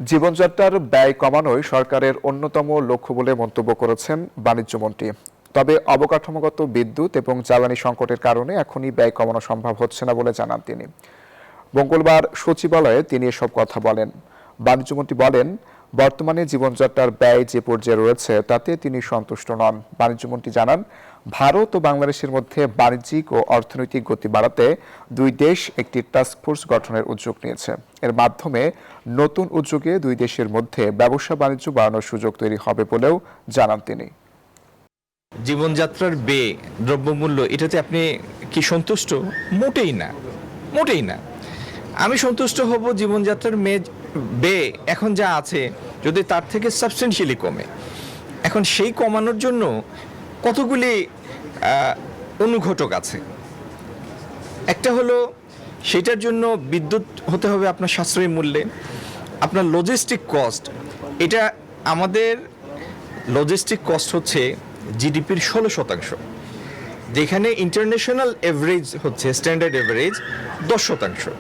জীবনযাত্রার ব্যয় কমানোই সরকারের অন্যতম লক্ষ্য বলে মন্তব্য করেছেন বাণিজ্যমন্ত্রী। তবে অবকাঠামোগত বিদ্যুৎ এবং জ্বালানি সংকটের কারণে এখনই ব্যয় কমানো সম্ভব হচ্ছে না বলে জানান তিনি। মঙ্গলবার সচিবালয়ে তিনি এসব কথা বলেন। বাণিজ্যমন্ত্রী বলেন, বর্তমানে জীবনযাত্রার ব্যয় যে পর্যায়ে রয়েছে তাতে তিনি সন্তুষ্ট নন। বাণিজ্যমন্ত্রী জানান, ভারত ও বাংলাদেশের মধ্যে বাণিজ্যিক ও অর্থনৈতিক গতি বাড়াতে দুই দেশ একটি টাস্কফোর্স গঠনের উদ্যোগ নিয়েছে। এর মাধ্যমে নতুন উদ্যোগে দুই দেশের মধ্যে ব্যবসা বাণিজ্য বাড়ানোর সুযোগ তৈরি হবে বলেও জানান তিনি। জীবনযাত্রার ব্যয়, দ্রব্যমূল্য, এটাতে আপনি কি সন্তুষ্ট? মোটেই না, মোটেই না। আমি সন্তুষ্ট হব জীবনযাত্রার ব্যয় এখন যা আছে যদি তার থেকে সাবস্টেন্সিয়ালি কমে। এখন সেই কমানোর জন্য কতগুলি অনুঘটক আছে। একটা হলো, সেটার জন্য বিদ্যুৎ হতে হবে আপনার সাশ্রয়ী মূল্যে। আপনার লজিস্টিক কস্ট, এটা আমাদের লজিস্টিক কস্ট হচ্ছে জিডিপির 16%, যেখানে ইন্টারন্যাশনাল এভারেজ হচ্ছে স্ট্যান্ডার্ড এভারেজ 10%।